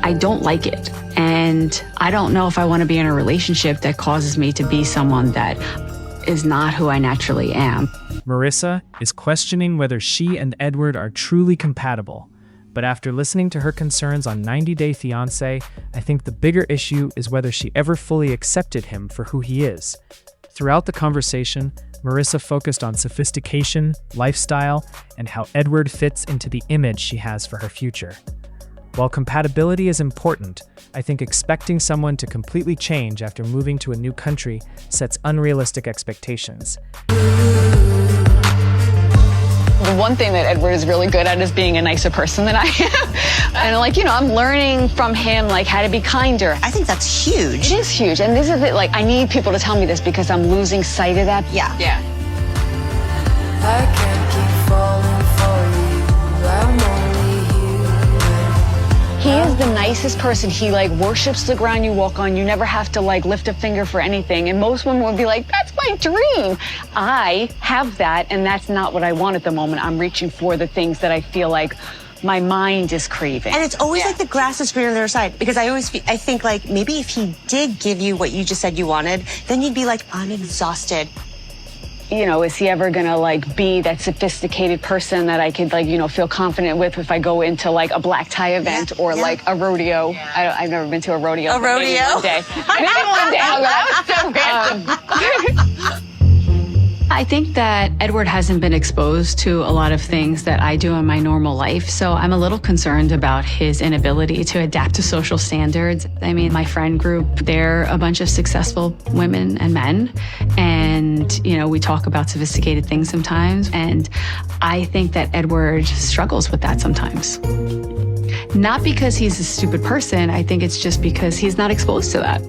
I don't like it. And I don't know if I want to be in a relationship that causes me to be someone that is not who I naturally am. Marissa is questioning whether she and Edward are truly compatible. But after listening to her concerns on 90 Day Fiance, I think the bigger issue is whether she ever fully accepted him for who he is. Throughout the conversation, Marissa focused on sophistication, lifestyle, and how Edward fits into the image she has for her future. While compatibility is important, I think expecting someone to completely change after moving to a new country sets unrealistic expectations. The one thing that Edward is really good at is being a nicer person than I am. And I'm learning from him, how to be kinder. I think that's huge. It is huge. And this is it, I need people to tell me this because I'm losing sight of that. Yeah. Yeah. I can't keep falling for you. I'm only human. He is the nicest person. He worships the ground you walk on. You never have to lift a finger for anything. And most women would be like, that's my dream. I have that, and that's not what I want at the moment. I'm reaching for the things that I feel like my mind is craving. And it's always the grass is greener on the other side. Because I think maybe if he did give you what you just said you wanted, then you'd be like, I'm exhausted. Is he ever gonna be that sophisticated person that I could feel confident with if I go into a black tie event or a rodeo? I've never been to a rodeo. A rodeo? Maybe one day. Maybe one day. That was so random. I think that Edward hasn't been exposed to a lot of things that I do in my normal life, so I'm a little concerned about his inability to adapt to social standards. I mean, my friend group, they're a bunch of successful women and men, and, we talk about sophisticated things sometimes, and I think that Edward struggles with that sometimes. Not because he's a stupid person, I think it's just because he's not exposed to that.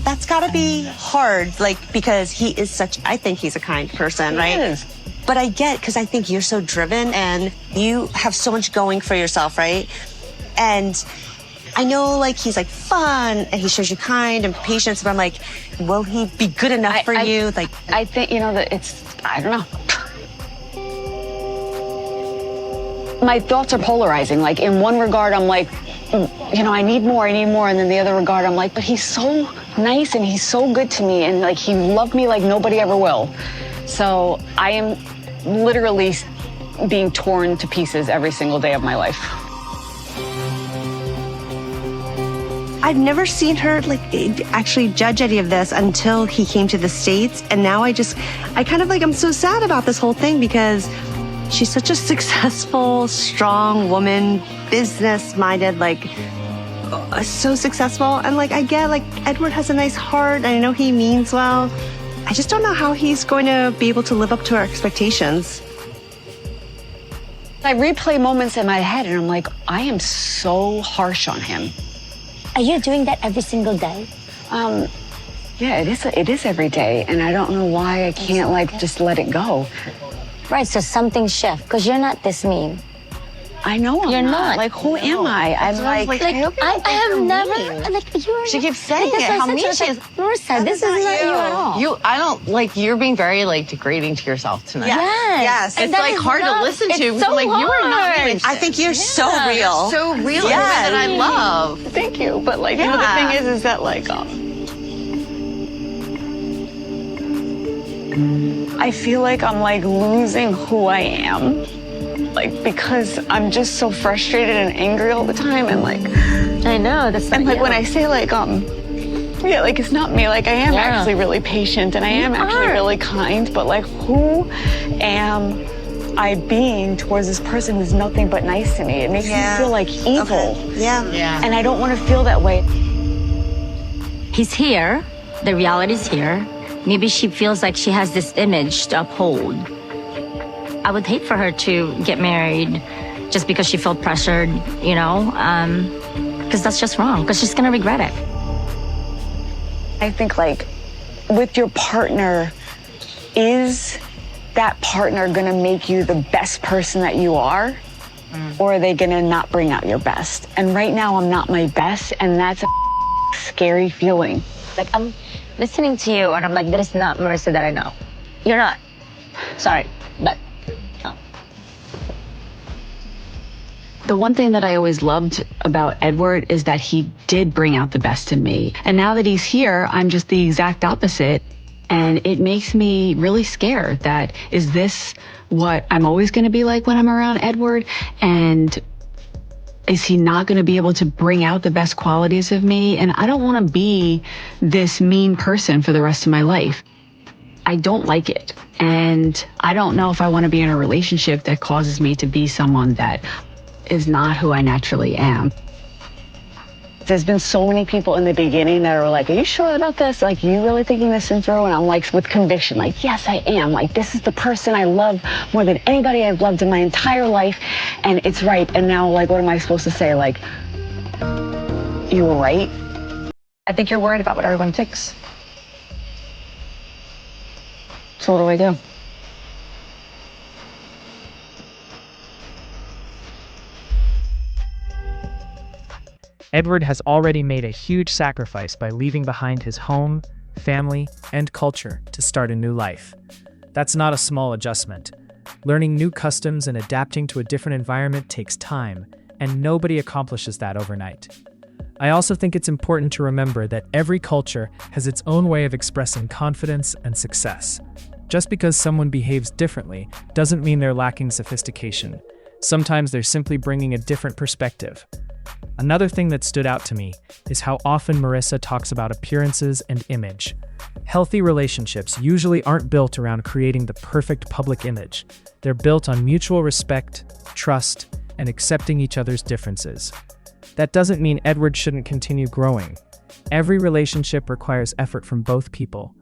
That's gotta be hard, because he is I think he's a kind person, right? He is. But I get, because I think you're so driven and you have so much going for yourself, right? And I know, he's, fun and he shows you kind and patience, but I'm like, will he be good enough for you? I think, that I don't know. My thoughts are polarizing. In one regard, I'm like, I need more. And then the other regard, I'm like, but he's so nice and he's so good to me. And he loved me like nobody ever will. So I am literally being torn to pieces every single day of my life. I've never seen her actually judge any of this until he came to the States. And now I'm so sad about this whole thing because she's such a successful, strong woman, business-minded, so successful. And I get Edward has a nice heart and I know he means well. I just don't know how he's going to be able to live up to our expectations. I replay moments in my head and I'm like, I am so harsh on him. Are you doing that every single day? Yeah, it is every day. And I don't know why I can't just let it go. Right, so something shift, because you're not this mean. I know You're not. Who am I? I'm I have never, you're... She keeps saying it, how mean she is. Marissa, this is not you at all. I don't, you're being very, degrading to yourself tonight. Yes. It's, hard to listen to. It's so you are not hard. I think you're so real. So real, that I love. Thank you. But, the thing is that, I feel like I'm, losing who I am. Because I'm just so frustrated and angry all the time, and I know, that's not and you. when I say it's not me, I am actually really patient and I am actually really kind, but who am I being towards this person who's nothing but nice to me? It makes me feel like evil. Okay. Yeah. And I don't want to feel that way. He's here, the reality's here. Maybe she feels like she has this image to uphold. I would hate for her to get married just because she felt pressured, because that's just wrong, because she's going to regret it. I think, with your partner, is that partner going to make you the best person that you are? Or are they going to not bring out your best? And right now, I'm not my best, and that's a scary feeling. I'm listening to you, and I'm like, that is not Marissa that I know. You're not. Sorry, but... The one thing that I always loved about Edward is that he did bring out the best in me. And now that he's here, I'm just the exact opposite. And it makes me really scared that, is this what I'm always going to be like when I'm around Edward? And is he not going to be able to bring out the best qualities of me? And I don't want to be this mean person for the rest of my life. I don't like it. And I don't know if I want to be in a relationship that causes me to be someone that is not who I naturally am. There's been so many people in the beginning that are like, are you sure about this? Like, you really thinking this in through? And I'm like, with conviction, like, yes, I am. Like, this is the person I love more than anybody I've loved in my entire life. And it's right. And now, like, what am I supposed to say? Like, you were right? I think you're worried about what everyone thinks. So what do I do? Edward has already made a huge sacrifice by leaving behind his home, family, and culture to start a new life. That's not a small adjustment. Learning new customs and adapting to a different environment takes time, and nobody accomplishes that overnight. I also think it's important to remember that every culture has its own way of expressing confidence and success. Just because someone behaves differently doesn't mean they're lacking sophistication. Sometimes they're simply bringing a different perspective. Another thing that stood out to me is how often Marissa talks about appearances and image. Healthy relationships usually aren't built around creating the perfect public image. They're built on mutual respect, trust, and accepting each other's differences. That doesn't mean Edward shouldn't continue growing. Every relationship requires effort from both people.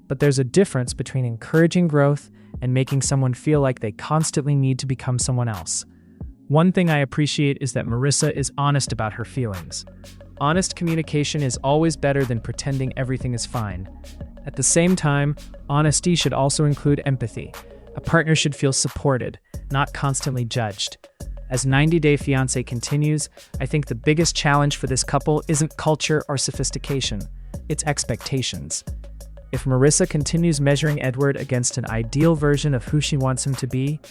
But there's a difference between encouraging growth and making someone feel like they constantly need to become someone else. One thing I appreciate is that Marissa is honest about her feelings. Honest communication is always better than pretending everything is fine. At the same time, honesty should also include empathy. A partner should feel supported, not constantly judged. As 90 Day Fiancé continues, I think the biggest challenge for this couple isn't culture or sophistication, it's expectations. If Marissa continues measuring Edward against an ideal version of who she wants him to be,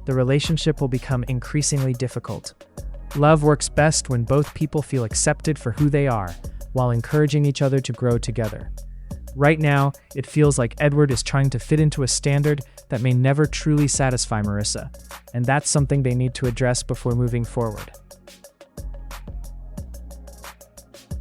the relationship will become increasingly difficult. Love works best when both people feel accepted for who they are, while encouraging each other to grow together. Right now, it feels like Edward is trying to fit into a standard that may never truly satisfy Marissa, and that's something they need to address before moving forward.